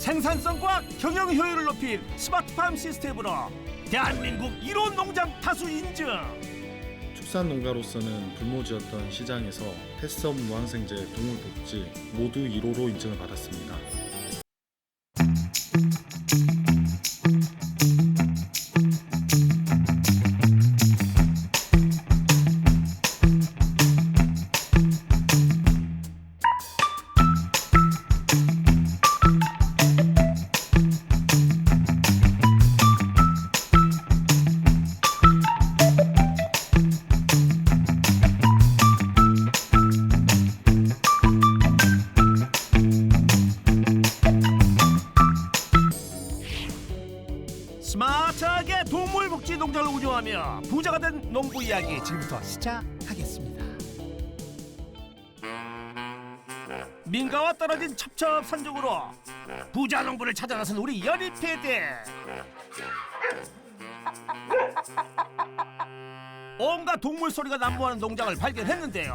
생산성과 경영 효율을 높인 스마트팜 시스템으로 대한민국 1호 농장 다수 인증. 축산농가로서는 불모지였던 시장에서 햇섭 무항생제 동물복지 모두 1호로 인증을 받았습니다. 스마트하게 동물복지 농장을 운영하며 부자가 된 농부 이야기 지금부터 시작하겠습니다. 민가와 떨어진 첩첩산중으로 부자 농부를 찾아 나선 우리 연희패대. 온갖 동물 소리가 난무하는 농장을 발견했는데요.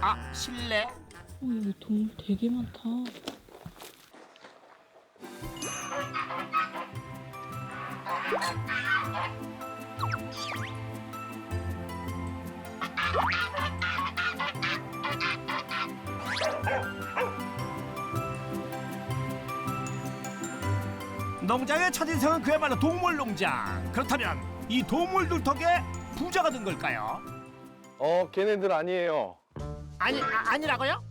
아, 실례. 여기 동물 되게 많다. 농장의 첫인상은 그야말로 동물농장. 그렇다면 이 동물들 덕에 부자가 된 걸까요? 걔네들 아니에요. 아니라고요?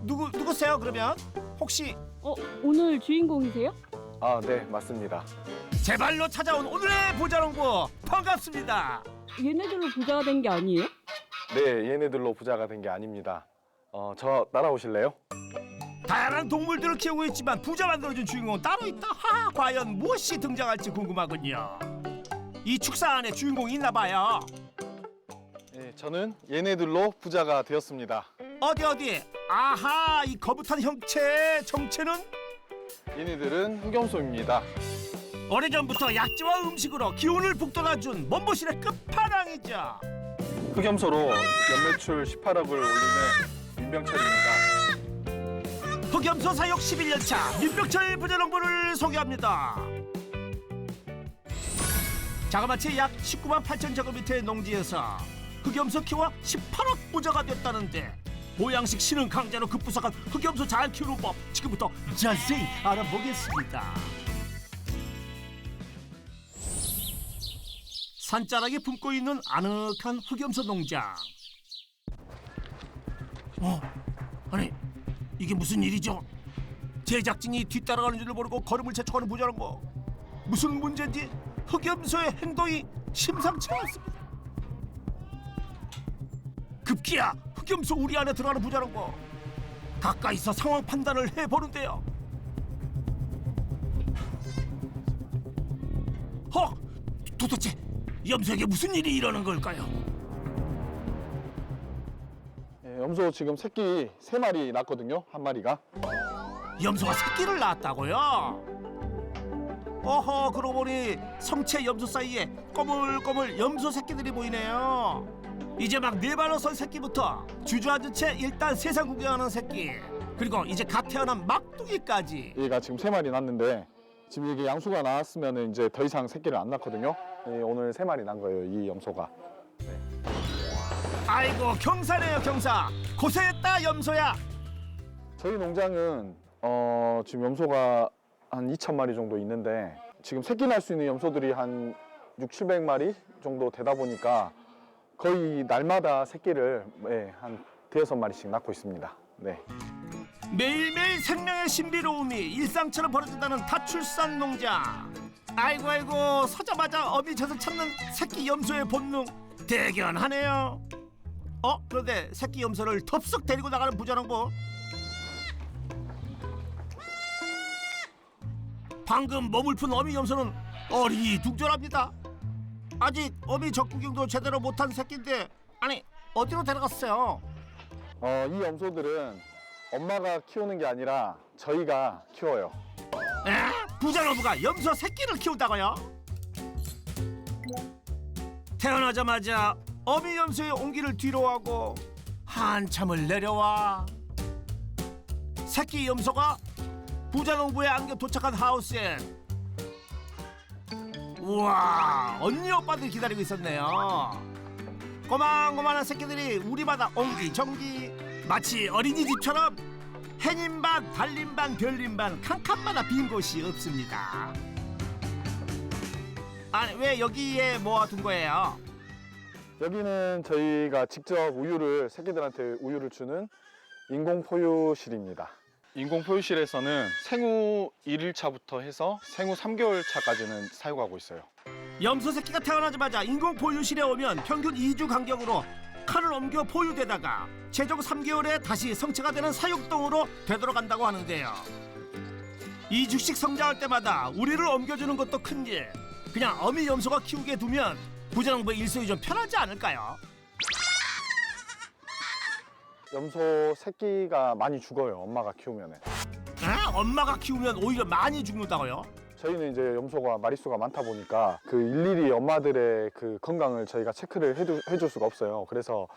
누구세요 그러면? 혹시 오늘 주인공이세요? 아, 네, 맞습니다. 제 발로 찾아온 오늘의 부자농부 반갑습니다. 얘네들로 부자가 된 게 아니에요? 네, 얘네들로 부자가 된 게 아닙니다. 저 따라오실래요? 다양한 동물들을 키우고 있지만 부자 만들어준 주인공은 따로 있다. 과연 무엇이 등장할지 궁금하군요. 이 축사 안에 주인공이 있나 봐요. 네, 저는 얘네들로 부자가 되었습니다. 어디? 아하, 이 거북한 형체 정체는? 얘네들은 흑염소입니다. 오래전부터 약재와 음식으로 기운을 북돋아준 몸보신의 끝판왕이죠. 흑염소로 연매출 18억을 올리는 민병철입니다. 흑염소 사육 11년차 민병철 부자농부를 소개합니다. 자그마치 약 19만 8천 제곱미터의 농지에서 흑염소 키워 18억 부자가 됐다는데 보양식 신흥 강자로 급부상한 흑염소 잘 키우는 법 지금부터 자세히 알아보겠습니다. 산자락에 품고 있는 아늑한 흑염소 농장. 아니 이게 무슨 일이죠? 제작진이 뒤따라가는 줄을 모르고 걸음을 재촉하는 부자농부. 무슨 문제인지 흑염소의 행동이 심상치 않습니다. 급기야 흑염소 우리 안에 들어가는 부자농부. 가까이서 상황 판단을 해보는데요. 도대체 염소에게 무슨 일이 일어난 걸까요? 염소 지금 새끼 3마리 낳았거든요, 한 마리가. 염소가 새끼를 낳았다고요? 그러고 보니 성체 염소 사이에 꼬물꼬물 염소 새끼들이 보이네요. 이제 막 네 발로 선 새끼부터 주저앉은 채 일단 세상 구경하는 새끼, 그리고 이제 갓 태어난 막둥이까지. 얘가 지금 3마리 낳았는데 지금 이게 양수가 나왔으면 이제 더 이상 새끼를 안 낳거든요. 오늘 3마리 낳은 거예요, 이 염소가. 아이고 경사네요, 경사. 고생했다 염소야. 저희 농장은 지금 염소가 한 2,000마리 정도 있는데 지금 새끼 날 수 있는 염소들이 한 600~700마리 정도 되다 보니까 거의 날마다 새끼를 한 5~6마리씩 낳고 있습니다. 네. 매일매일 생명의 신비로움이 일상처럼 벌어진다는 다출산 농장. 아이고 서자마자 어미 젖을 찾는 새끼 염소의 본능 대견하네요. 그런데 새끼 염소를 덥석 데리고 나가는 부자농부. 방금 몸을 푼 어미 염소는 어리둥절합니다. 아직 어미 젖구경도 제대로 못한 새끼인데 아니 어디로 데려갔어요? 이 염소들은 엄마가 키우는 게 아니라 저희가 키워요. 부자농부가 염소 새끼를 키운다고요? 태어나자마자 어미 염소의 온기를 뒤로하고 한참을 내려와 새끼 염소가 부자농부에 안겨 도착한 하우스에 우와, 언니 오빠들 기다리고 있었네요. 꼬만꼬만한 새끼들이 우리 바다 옹기종기, 마치 어린이집처럼 해님 반, 달님 반, 별님 반 칸칸마다 빈 곳이 없습니다. 아니, 왜 여기에 모아둔 거예요? 여기는 저희가 직접 우유를 새끼들한테 우유를 주는 인공 포유실입니다. 인공 포유실에서는 생후 1일차부터 해서 생후 3개월 차까지는 사육하고 있어요. 염소 새끼가 태어나자마자 인공 포유실에 오면 평균 2주 간격으로 칸을 옮겨 포유되다가 최종 3개월에 다시 성체가 되는 사육동으로 되돌아간다고 하는데요. 2주씩 성장할 때마다 우리를 옮겨주는 것도 큰일. 그냥 어미 염소가 키우게 두면 부자농부의 일손이 좀 편하지 않을까요? 염소 새끼가 많이 죽어요, 엄마가 키우면. 엄마가 키우면 오히려 많이 죽는다고요? 저희는 이제 염소가 마리수가 많다 보니까 그 일일이 엄마들의 그 건강을 저희가 체크를 해줄 수가 없어요. 그래서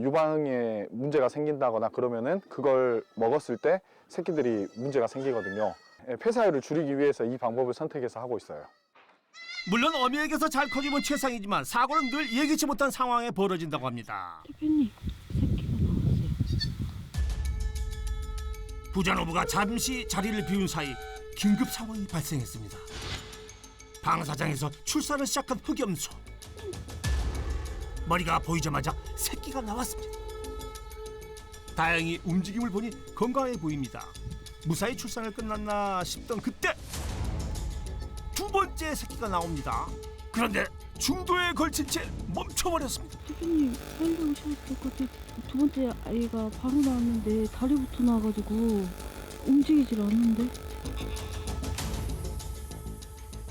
유방에 문제가 생긴다거나 그러면은 그걸 먹었을 때 새끼들이 문제가 생기거든요. 폐사율을 줄이기 위해서 이 방법을 선택해서 하고 있어요. 물론 어미에게서 잘 커지면 최상이지만 사고는 늘 예기치 못한 상황에 벌어진다고 합니다. 대표님, 새끼가 나왔어요. 부자농부가 잠시 자리를 비운 사이 긴급 상황이 발생했습니다. 방사장에서 출산을 시작한 흑염소. 머리가 보이자마자 새끼가 나왔습니다. 다행히 움직임을 보니 건강해 보입니다. 무사히 출산을 끝났나 싶던 그때 두 번째 새끼가 나옵니다. 그런데 중도에 걸친 채 멈춰버렸습니다. 대표님, 빨리 오셔야 될 것 같아요. 두 번째 아이가 바로 나왔는데 다리부터 나와가지고 움직이질 않는데.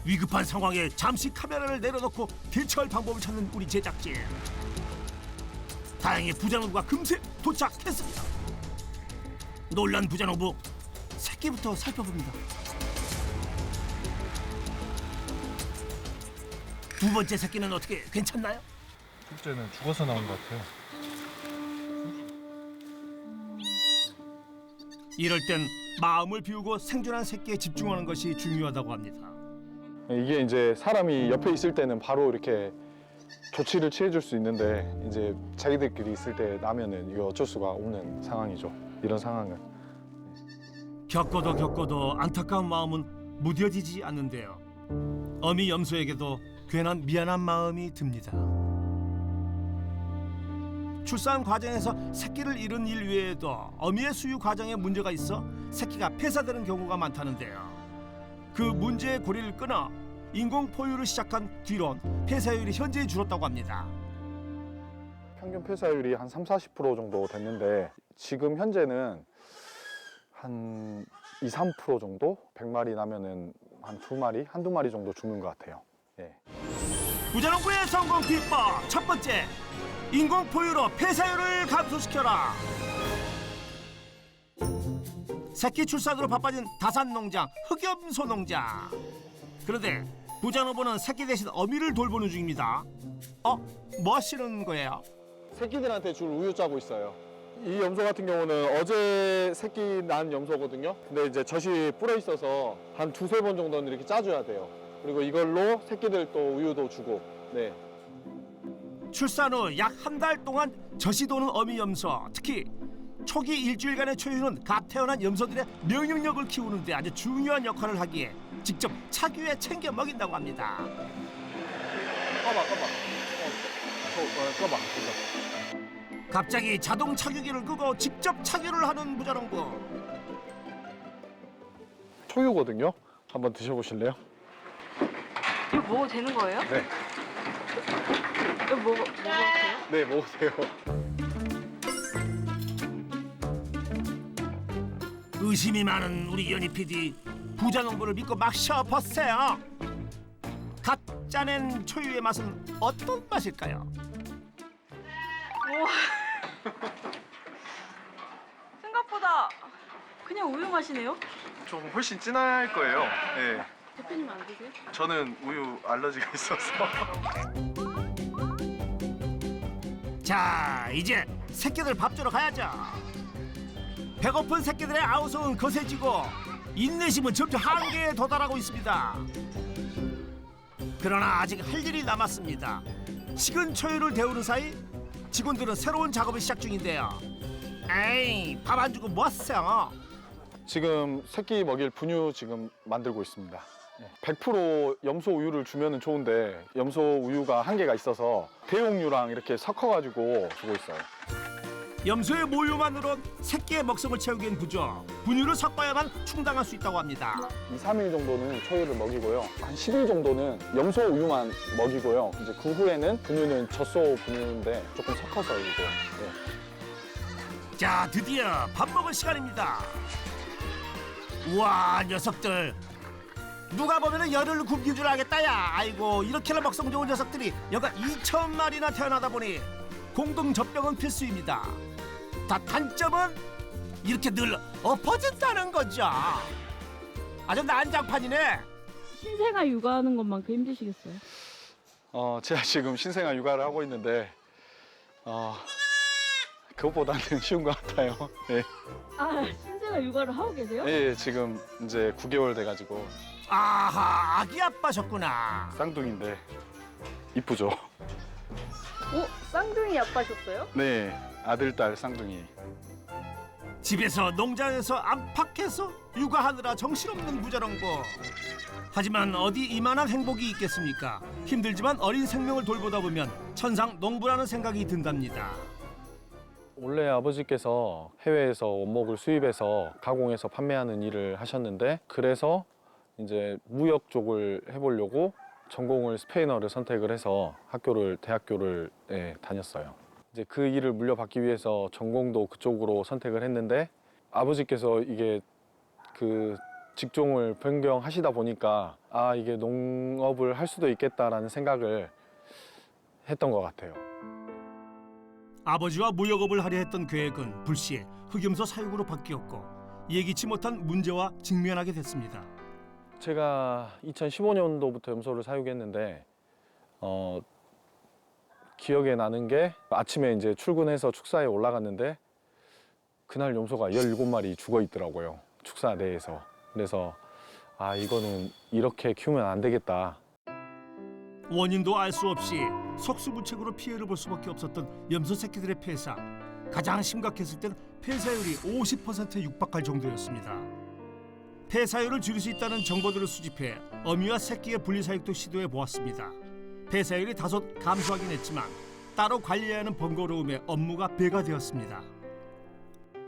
위급한 상황에 잠시 카메라를 내려놓고 대처할 방법을 찾는 우리 제작진. 다행히 부자농부가 금세 도착했습니다. 놀란 부자농부, 새끼부터 살펴봅니다. 두 번째 새끼는 어떻게 괜찮나요? 둘째는 죽어서 나온 것 같아요. 이럴 땐 마음을 비우고 생존한 새끼에 집중하는 것이 중요하다고 합니다. 이게 이제 사람이 옆에 있을 때는 바로 이렇게 조치를 취해줄 수 있는데 이제 자기들끼리 있을 때 나면은 이거 어쩔 수가 없는 상황이죠. 이런 상황은. 겪어도 안타까운 마음은 무뎌지지 않는데요. 어미 염소에게도 괜한 미안한 마음이 듭니다. 출산 과정에서 새끼를 잃은 일 외에도 어미의 수유 과정에 문제가 있어 새끼가 폐사되는 경우가 많다는데요. 그 문제의 고리를 끊어 인공 포유를 시작한 뒤론 폐사율이 현저히 줄었다고 합니다. 평균 폐사율이 한 30-40% 정도 됐는데 지금 현재는 한 2-3% 정도? 100마리 나면은 한 2마리, 한두 마리 정도 죽는 것 같아요. 예. 부자농부의 성공 비법 첫 번째, 인공 포유로 폐사율을 감소시켜라. 새끼 출산으로 바빠진 다산농장, 흑염소 농장. 그런데 부자농부는 새끼 대신 어미를 돌보는 중입니다. 뭐 하시는 거예요? 새끼들한테 줄 우유 짜고 있어요. 이 염소 같은 경우는 어제 새끼 난 염소거든요. 근데 이제 젖이 불어 있어서 한 2-3번 정도는 이렇게 짜줘야 돼요. 그리고 이걸로 새끼들 또 우유도 주고. 네. 출산 후 약 한 달 동안 젖이 도는 어미 염소, 특히 초기 일주일간의 초유는 갓 태어난 염소들의 면역력을 키우는 데 아주 중요한 역할을 하기에 직접 차규에 챙겨 먹인다고 합니다. 꺼봐. 갑자기 자동 차규기를 끄고 직접 차규를 하는 부자농부. 초유거든요. 한번 드셔보실래요? 이거 먹어도 되는 거예요? 네. 이거 먹어도 돼요? 네, 먹으세요. 의심이 많은 우리 연희 PD, 부자농부를 믿고 막 셔봤어요. 갓 짜낸 초유의 맛은 어떤 맛일까요? 우와. 생각보다 그냥 우유 맛이네요? 좀 훨씬 진할 거예요. 네. 대표님 안 드세요? 저는 우유 알러지가 있어서. 자, 이제 새끼들 밥 주러 가야죠. 배고픈 새끼들의 아우성은 거세지고 인내심은 점점 한계에 도달하고 있습니다. 그러나 아직 할 일이 남았습니다. 식은 초유를 데우는 사이 직원들은 새로운 작업을 시작 중인데요. 에이, 밥 안 주고 뭐 하세요? 지금 새끼 먹일 분유 지금 만들고 있습니다. 100% 염소 우유를 주면은 좋은데 염소 우유가 한계가 있어서 대용유랑 이렇게 섞어가지고 주고 있어요. 염소의 모유만으로 새끼의 먹성을 채우기엔 부족. 분유를 섞어야만 충당할 수 있다고 합니다. 2, 3일 정도는 초유를 먹이고요. 한 10일 정도는 염소 우유만 먹이고요. 이제 그 후에는 분유는 젖소 분유인데 조금 섞어서 이고. 자, 드디어 밥 먹을 시간입니다. 우와, 녀석들. 누가 보면은 열을 굶긴 줄 알겠다야. 아이고, 이렇게나 먹성 좋은 녀석들이 여가 2,000마리나 태어나다 보니 공동 젖병은 필수입니다. 다 단점은 이렇게 늘 엎어진다는 거죠. 아주 난장판이네. 신생아 육아하는 것만큼 힘드시겠어요? 제가 지금 신생아 육아를 하고 있는데 그것보다는 쉬운 것 같아요. 네. 아, 신생아 육아를 하고 계세요? 예, 지금 이제 9개월 돼가지고 아하, 아기 아빠셨구나. 쌍둥이인데 이쁘죠? 쌍둥이 아빠셨어요? 네, 아들, 딸 쌍둥이. 집에서 농장에서 안팎에서 육아하느라 정신없는 부자농부. 하지만 어디 이만한 행복이 있겠습니까? 힘들지만 어린 생명을 돌보다 보면 천상 농부라는 생각이 든답니다. 원래 아버지께서 해외에서 원목을 수입해서 가공해서 판매하는 일을 하셨는데 그래서 이제 무역 쪽을 해보려고 전공을 스페인어를 선택을 해서 대학교를 다녔어요. 이제 그 일을 물려받기 위해서 전공도 그쪽으로 선택을 했는데 아버지께서 이게 그 직종을 변경하시다 보니까 이게 농업을 할 수도 있겠다라는 생각을 했던 것 같아요. 아버지와 무역업을 하려 했던 계획은 불시에 흑염소 사육으로 바뀌었고 예기치 못한 문제와 직면하게 됐습니다. 제가 2015년도부터 염소를 사육했는데 기억에 나는 게 아침에 이제 출근해서 축사에 올라갔는데 그날 염소가 17마리 죽어 있더라고요. 축사 내에서. 그래서 이거는 이렇게 키우면 안 되겠다. 원인도 알 수 없이 속수무책으로 피해를 볼 수밖에 없었던 염소 새끼들의 폐사. 가장 심각했을 땐 폐사율이 50%에 육박할 정도였습니다. 폐사율을 줄일 수 있다는 정보들을 수집해 어미와 새끼의 분리사육도 시도해 보았습니다. 폐사율이 다소 감소하긴 했지만 따로 관리해야 하는 번거로움에 업무가 배가 되었습니다.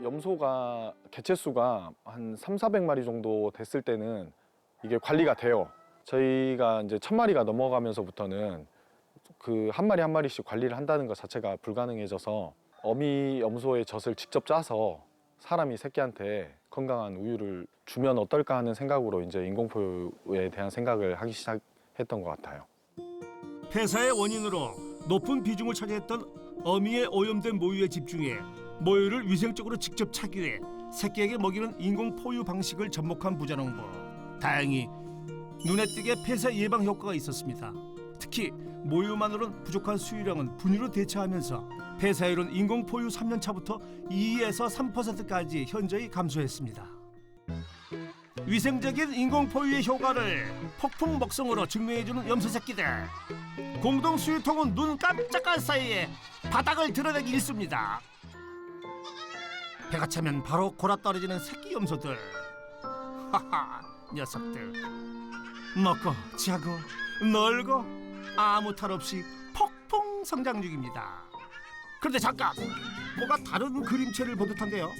염소가 개체수가 한 300~400마리 정도 됐을 때는 이게 관리가 돼요. 저희가 이제 1000마리가 넘어가면서부터는 그 한 마리 한 마리씩 관리를 한다는 것 자체가 불가능해져서 어미 염소의 젖을 직접 짜서 사람이 새끼한테 건강한 우유를 주면 어떨까 하는 생각으로 이제 인공포유에 대한 생각을 하기 시작했던 것 같아요. 폐사의 원인으로 높은 비중을 차지했던 어미의 오염된 모유에 집중해 모유를 위생적으로 직접 차기해 새끼에게 먹이는 인공포유 방식을 접목한 부자농부. 다행히 눈에 띄게 폐사 예방 효과가 있었습니다. 특히 모유만으로는 부족한 수유량은 분유로 대체하면서 폐사율은 인공포유 3년 차부터 2에서 3%까지 현저히 감소했습니다. 위생적인 인공포유의 효과를 폭풍 먹성으로 증명해주는 염소 새끼들. 공동 수유통은 눈 깜짝할 사이에 바닥을 드러내기 일쑤입니다. 배가 차면 바로 골아떨어지는 새끼 염소들. 하하, 녀석들. 먹고 자고 놀고 아무 탈 없이 폭풍 성장 중입니다. 그런데 잠깐, 뭐가 다른 그림체를 본 듯한데요.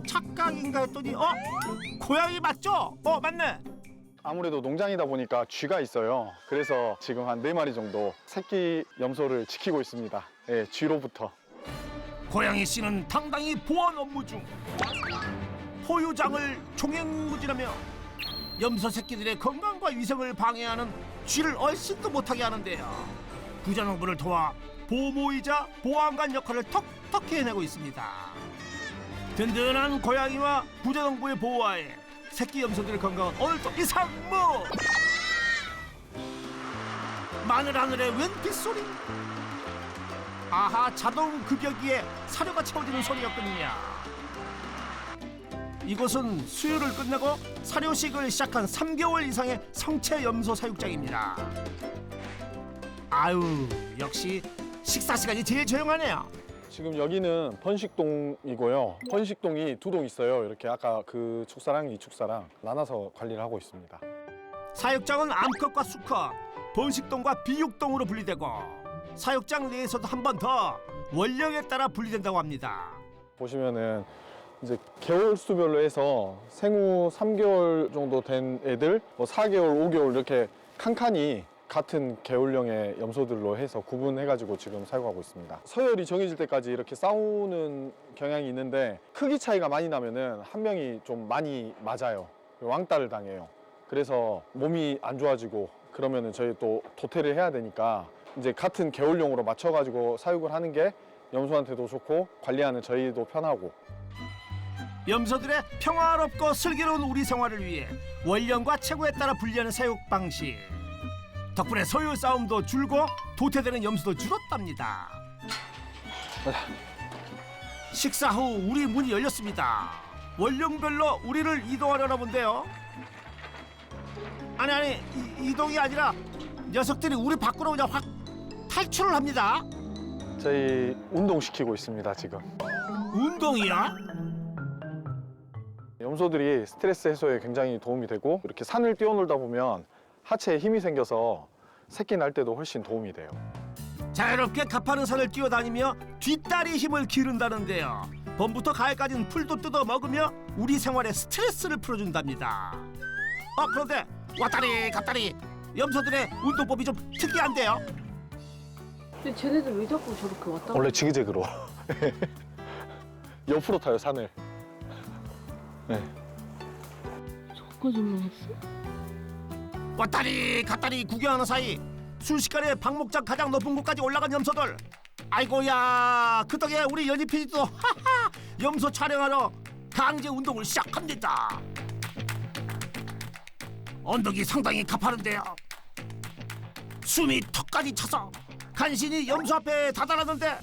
착각인가 했더니 고양이 맞죠? 맞네. 아무래도 농장이다 보니까 쥐가 있어요. 그래서 지금 한 4마리 정도 새끼 염소를 지키고 있습니다. 예, 쥐로부터. 고양이 씨는 당당히 보안 업무 중 포유장을 종횡무진하며 염소 새끼들의 건강과 위생을 방해하는 쥐를 얼씬도 못하게 하는데요. 부자농부를 도와 보모이자 보안관 역할을 톡톡히 해내고 있습니다. 든든한 고양이와 부자농부의 보호하에 새끼 염소들의 건강은 오늘도 이상무. 마늘하늘의 웬 빗소리. 아하, 자동 급여기에 사료가 채워지는 소리였거든요. 이곳은 수유를 끝내고 사료식을 시작한 3개월 이상의 성체 염소 사육장입니다. 아유, 역시 식사 시간이 제일 조용하네요. 지금 여기는 번식동이고요. 번식동이 두 동 있어요. 이렇게 아까 그 축사랑 이 축사랑 나눠서 관리를 하고 있습니다. 사육장은 암컷과 수컷, 번식동과 비육동으로 분리되고 사육장 내에서도 한 번 더 원령에 따라 분리된다고 합니다. 보시면은 이제 개월 수별로 해서 생후 3개월 정도 된 애들, 뭐 4개월, 5개월 이렇게 칸칸이 같은 개월령의 염소들로 해서 구분해가지고 지금 사육하고 있습니다. 서열이 정해질 때까지 이렇게 싸우는 경향이 있는데 크기 차이가 많이 나면은 한 명이 좀 많이 맞아요. 왕따를 당해요. 그래서 몸이 안 좋아지고 그러면은 저희 또 도태를 해야 되니까 이제 같은 개월령으로 맞춰가지고 사육을 하는 게 염소한테도 좋고 관리하는 저희도 편하고. 염소들의 평화롭고 슬기로운 우리 생활을 위해 원령과 체구에 따라 분리하는 사육 방식. 덕분에 소유 싸움도 줄고 도태되는 염소도 줄었답니다. 식사 후 우리 문이 열렸습니다. 원령별로 우리를 이동하려나 본데요. 아니 이동이 아니라 녀석들이 우리 밖으로 그냥 확 탈출을 합니다. 저희 운동시키고 있습니다, 지금. 운동이야? 염소들이 스트레스 해소에 굉장히 도움이 되고 이렇게 산을 뛰어놀다 보면 하체에 힘이 생겨서 새끼 날 때도 훨씬 도움이 돼요. 자유롭게 가파른 산을 뛰어다니며 뒷다리 힘을 기른다는데요. 봄부터 가을까지는 풀도 뜯어 먹으며 우리 생활에 스트레스를 풀어준답니다. 그런데 왔다리 갔다리 염소들의 운동법이 좀 특이한데요. 근데 쟤네들 왜 자꾸 저렇게 왔다 원래 지그재그로 옆으로 타요, 산을. 네. 저까지 올라갔어? 왔다리 갔다리 구경하는 사이 순식간에 박목장 가장 높은 곳까지 올라간 염소들. 아이고야, 그 덕에 우리 연희 PD도 하하 염소 촬영하러 강제 운동을 시작합니다. 언덕이 상당히 가파른데요. 숨이 턱까지 차서 간신히 염소 앞에 다다랐는데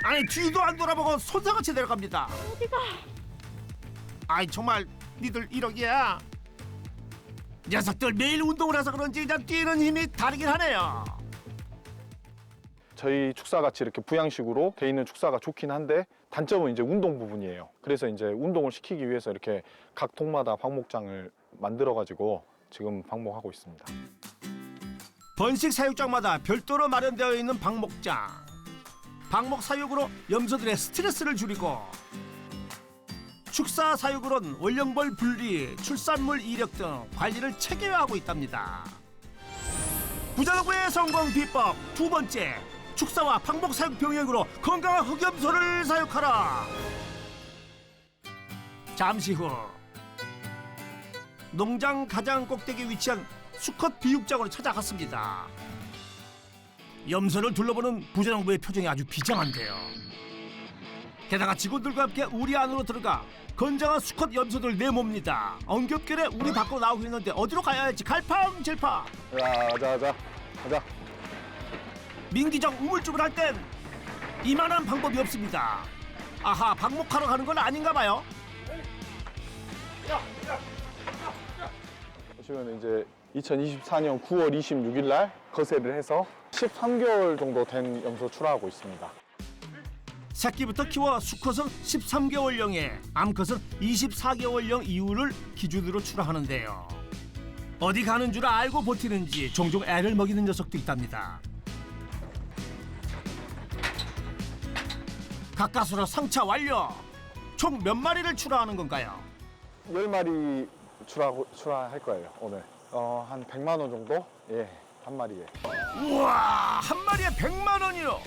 아니 뒤도 안 돌아보고 손상같이 내려갑니다. 어디가? 아이 정말 니들 이러기야. 녀석들 매일 운동을 해서 그런지 그냥 뛰는 힘이 다르긴 하네요. 저희 축사같이 이렇게 부양식으로 돼 있는 축사가 좋긴 한데 단점은 이제 운동 부분이에요. 그래서 이제 운동을 시키기 위해서 이렇게 각 동마다 방목장을 만들어가지고 지금 방목하고 있습니다. 번식 사육장마다 별도로 마련되어 있는 방목장. 방목 사육으로 염소들의 스트레스를 줄이고 축사 사육으로는 원령벌 분리, 출산물 이력 등 관리를 체계화하고 있답니다. 부자농부의 성공 비법 두 번째, 축사와 방목 사육 병행으로 건강한 흑염소를 사육하라. 잠시 후 농장 가장 꼭대기에 위치한 수컷 비육장으로 찾아갔습니다. 염소를 둘러보는 부자농부의 표정이 아주 비장한데요. 게다가 직원들과 함께 우리 안으로 들어가 건장한 수컷 염소들 내몹니다. 엉겹결에 우리 밖으로 나오고 있는데 어디로 가야 할지 갈팡질팡. 가자. 민기적 우물쭈물할 땐 이만한 방법이 없습니다. 아하, 방목하러 가는 건 아닌가 봐요. 보시면 이제 2024년 9월 26일 날 거세를 해서 13개월 정도 된 염소 출하하고 있습니다. 새끼부터 키워 수컷은 13개월령에 암컷은 24개월령 이후를 기준으로 출하하는데요. 어디 가는 줄 알고 버티는지 종종 애를 먹이는 녀석도 있답니다. 가까스로 상차 완료. 총 몇 마리를 출하하는 건가요? 10마리 출하할 거예요, 오늘. 한 100만 원 정도? 예, 한 마리에. 우와, 한 마리에 100만 원이요.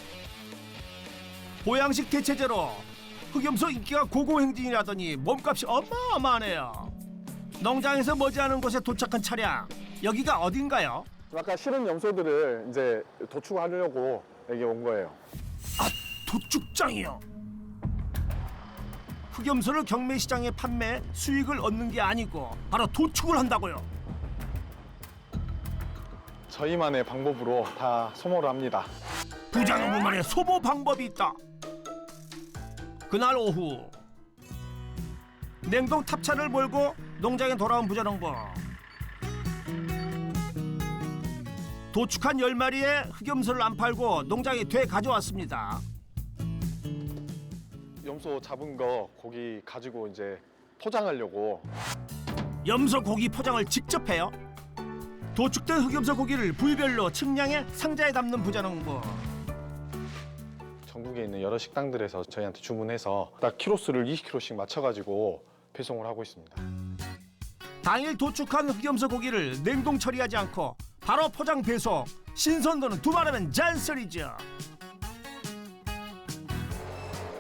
보양식 대체제로 흑염소 인기가 고공행진이라더니 몸값이 어마어마하네요. 농장에서 머지않은 곳에 도착한 차량, 여기가 어딘가요? 아까 실은 염소들을 이제 도축하려고 여기 온 거예요. 도축장이요. 흑염소를 경매시장에 판매 수익을 얻는 게 아니고 바로 도축을 한다고요. 저희만의 방법으로 다 소모를 합니다. 부자농부만의 소모 방법이 있다. 그날 오후 냉동 탑차를 몰고 농장에 돌아온 부자농부. 도축한 10마리의 흑염소를 안 팔고 농장에 되가져왔습니다. 염소 잡은 거 고기 가지고 이제 포장하려고. 염소 고기 포장을 직접 해요. 도축된 흑염소 고기를 부위별로 측량해 상자에 담는 부자농부. 전국에 있는 여러 식당들에서 저희한테 주문해서 딱 키로수를 20kg씩 맞춰가지고 배송을 하고 있습니다. 당일 도축한 흑염소 고기를 냉동 처리하지 않고 바로 포장 배송. 신선도는 두말하면 잔소리죠.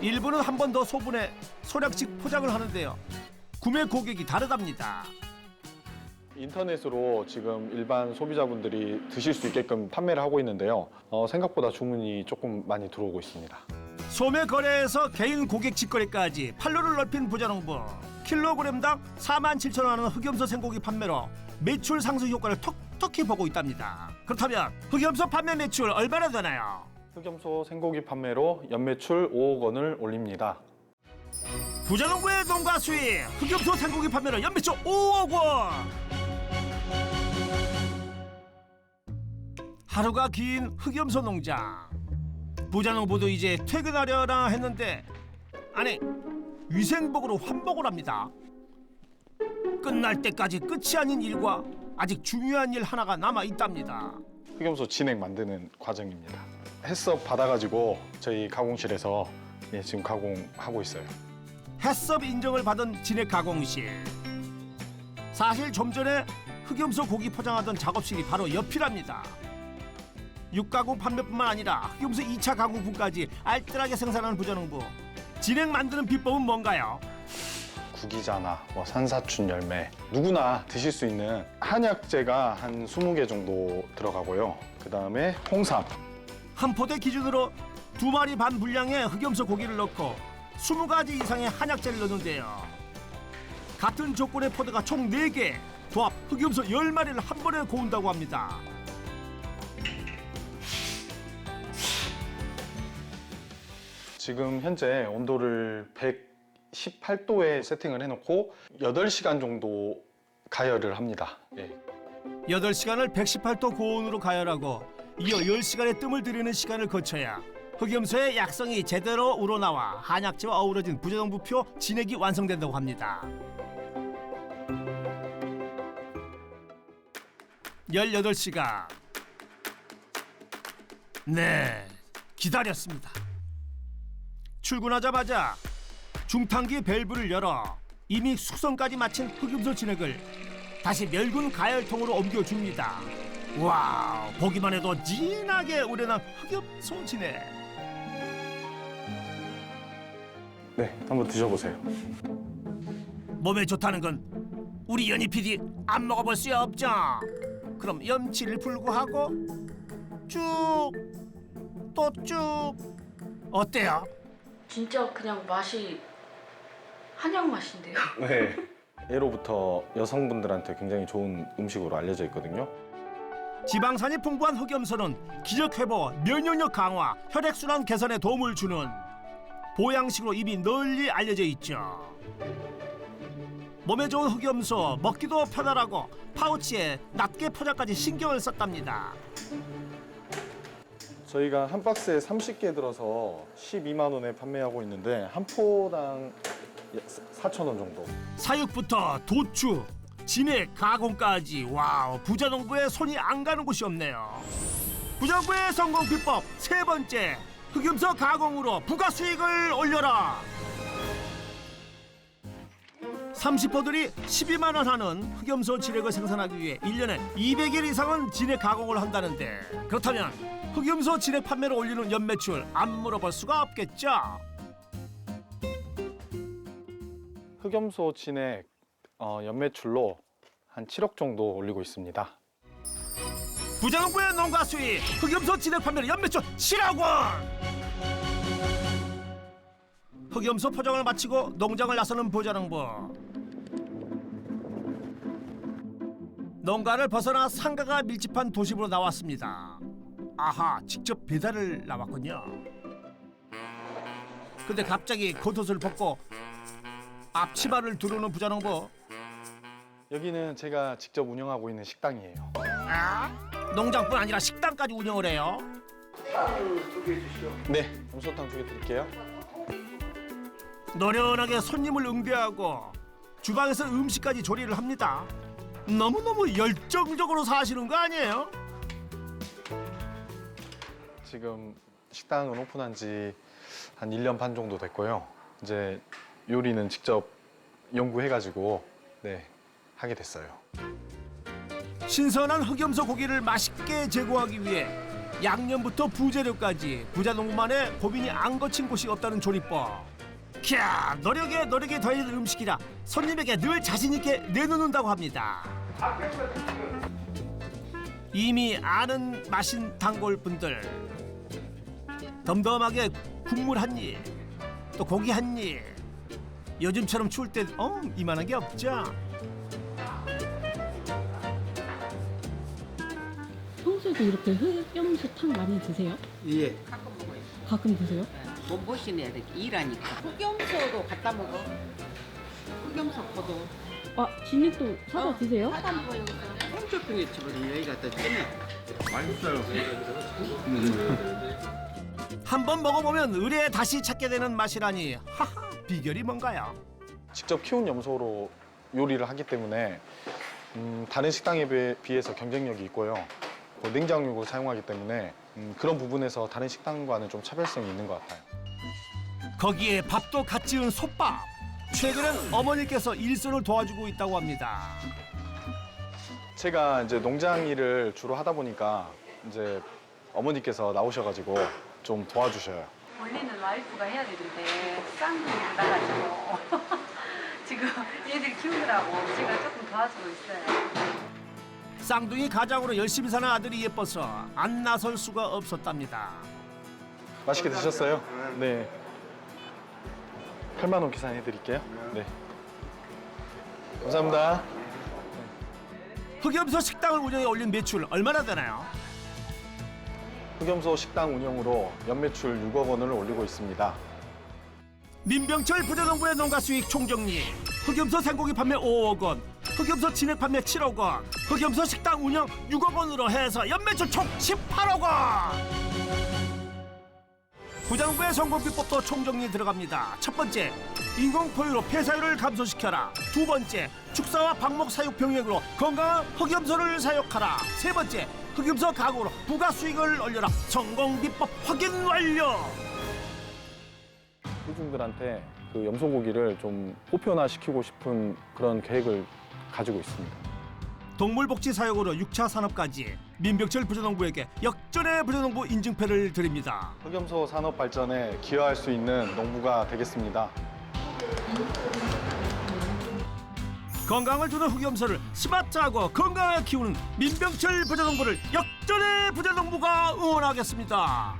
일부는 한 번 더 소분해 소량씩 포장을 하는데요. 구매 고객이 다르답니다. 인터넷으로 지금 일반 소비자분들이 드실 수 있게끔 판매를 하고 있는데요. 생각보다 주문이 조금 많이 들어오고 있습니다. 소매 거래에서 개인 고객 직거래까지 판로를 넓힌 부자농부. 킬로그램당 47,000원하는 흑염소 생고기 판매로 매출 상승 효과를 톡톡히 보고 있답니다. 그렇다면 흑염소 판매 매출 얼마나 되나요? 흑염소 생고기 판매로 연매출 5억 원을 올립니다. 부자농부의 농가 수익 흑염소 생고기 판매로 연매출 5억 원. 하루가 긴 흑염소 농장. 부자농부도 이제 퇴근하려나 했는데 아니 위생복으로 환복을 합니다. 끝날 때까지 끝이 아닌 일과 아직 중요한 일 하나가 남아 있답니다. 흑염소 진액 만드는 과정입니다. 햇섭 받아가지고 저희 가공실에서 지금 가공하고 있어요. 햇섭 인정을 받은 진액 가공실. 사실 좀 전에 흑염소 고기 포장하던 작업실이 바로 옆이랍니다. 육가공 판매뿐만 아니라 흑염소 2차 가공품까지 알뜰하게 생산하는 부자농부. 진액 만드는 비법은 뭔가요? 구기자나 산사춘 열매 누구나 드실 수 있는 한약재가 한 20개 정도 들어가고요. 그 다음에 홍삼. 한 포대 기준으로 2마리 반 분량의 흑염소 고기를 넣고 20가지 이상의 한약재를 넣는데요. 같은 조건의 포대가 총 4개, 조합 흑염소 10마리를 한 번에 고운다고 합니다. 지금 현재 온도를 118도에 세팅을 해놓고 8시간 정도 가열을 합니다. 8시간을 118도 고온으로 가열하고 이어 10시간의 뜸을 들이는 시간을 거쳐야 흑염소의 약성이 제대로 우러나와 한약재와 어우러진 부자농부표 진액이 완성된다고 합니다. 18시간. 네, 기다렸습니다. 출근하자마자 중탕기 밸브를 열어 이미 숙성까지 마친 흑염소 진액을 다시 멸군 가열통으로 옮겨줍니다. 와우, 보기만 해도 진하게 우러난 흑염소 진액. 네, 한번 드셔보세요. 몸에 좋다는 건 우리 연희 PD 안 먹어볼 수 없죠. 그럼 염치를 불구하고 쭉 또 쭉. 어때요? 진짜 그냥 맛이 한약 맛인데요. 네. 예로부터 여성분들한테 굉장히 좋은 음식으로 알려져 있거든요. 지방산이 풍부한 흑염소는 기력 회복, 면역력 강화, 혈액순환 개선에 도움을 주는 보양식으로 이미 널리 알려져 있죠. 몸에 좋은 흑염소, 먹기도 편하라고 파우치에 낱개 포장까지 신경을 썼답니다. 저희가 한 박스에 30개 들어서 12만 원에 판매하고 있는데 한 포당 4,000원 정도. 사육부터 도축, 진액, 가공까지 와우, 부자농부의 손이 안 가는 곳이 없네요. 부자농부의 성공 비법 세 번째, 흑염소 가공으로 부가 수익을 올려라. 30포들이 12만 원 하는 흑염소 진액을 생산하기 위해 1년에 200일 이상은 진액 가공을 한다는데, 그렇다면 흑염소 진액 판매로 올리는 연매출 안 물어볼 수가 없겠죠. 흑염소 진액 연매출로 한 7억 정도 올리고 있습니다. 부자농부의 농가 수익 흑염소 진액 판매로 연매출 7억 원. 흑염소 포장을 마치고 농장을 나서는 부자농부. 농가를 벗어나 상가가 밀집한 도심으로 나왔습니다. 아하, 직접 배달을 나왔군요. 근데 갑자기 겉옷을 벗고 앞치마를 두르는 부자농부. 여기는 제가 직접 운영하고 있는 식당이에요. 농장뿐 아니라 식당까지 운영을 해요. 네, 염소탕 2개 드릴게요. 노련하게 손님을 응대하고 주방에서 음식까지 조리를 합니다. 너무너무 열정적으로 사시는 거 아니에요? 지금 식당은 오픈한 지 한 1년 반 정도 됐고요. 이제 요리는 직접 연구해가지고 네, 하게 됐어요. 신선한 흑염소 고기를 맛있게 제공하기 위해 양념부터 부재료까지 부자농부만의 고민이 안 거친 곳이 없다는 조리법. 캬, 노력에 더해진 음식이라 손님에게 늘 자신 있게 내놓는다고 합니다. 이미 아는 맛인 단골분들, 덤덤하게 국물 한 입, 또 고기 한 입. 요즘처럼 추울 땐 이만한 게 없죠. 평소에도 이렇게 흑염소탕 많이 드세요? 예. 가끔 먹어요. 가끔 드세요? 돈 버시네 이렇게 일하니까. 흑염소도 갖다 먹어. 흑염소 포도. 아, 진액도 사다 드세요? 사다 먹어요. 홈쇼핑에 집어서 여기 갖다 주면 한번 먹어보면 의뢰 다시 찾게 되는 맛이라니. 하하, 비결이 뭔가요? 직접 키운 염소로 요리를 하기 때문에 다른 식당에 비해서 경쟁력이 있고요. 냉장육을 사용하기 때문에 그런 부분에서 다른 식당과는 좀 차별성이 있는 것 같아요. 거기에 밥도 갓 지은 솥밥. 최근엔 어머니께서 일손을 도와주고 있다고 합니다. 제가 이제 농장 일을 주로 하다 보니까 이제 어머니께서 나오셔가지고 좀 도와주셔요. 원래는 와이프가 해야 되는데 쌍둥이를 나가지고 지금 얘들 키우느라고 제가 조금 도와주고 있어요. 쌍둥이 가장으로 열심히 사는 아들이 예뻐서 안 나설 수가 없었답니다. 맛있게 드셨어요? 네. 8만 원 계산해드릴게요. 네. 감사합니다. 흑염소 식당을 운영해 올린 매출 얼마나 되나요? 흑염소 식당 운영으로 연매출 6억 원을 올리고 있습니다. 민병철 부자농부의 농가 수익 총정리. 흑염소 생고기 판매 5억 원, 흑염소 진액 판매 7억 원, 흑염소 식당 운영 6억 원으로 해서 연매출 총 18억 원. 부자농부의 성공 비법도 총정리 들어갑니다. 첫 번째, 인공포유로 폐사율을 감소시켜라. 두 번째, 축사와 방목 사육 병행으로 건강한 흑염소를 사육하라. 세 번째, 흑염소 가공으로 부가 수익을 올려라. 성공 비법 확인 완료. 회중들한테 그 염소고기를 좀 보편화시키고 싶은 그런 계획을 가지고 있습니다. 동물복지 사육으로 6차 산업까지 민병철 부자농부에게 역전의 부자농부 인증패를 드립니다. 흑염소 산업 발전에 기여할 수 있는 농부가 되겠습니다. 건강을 주는 흑염소를 스마트하고 건강하게 키우는 민병철 부자농부를 역전의 부자농부가 응원하겠습니다.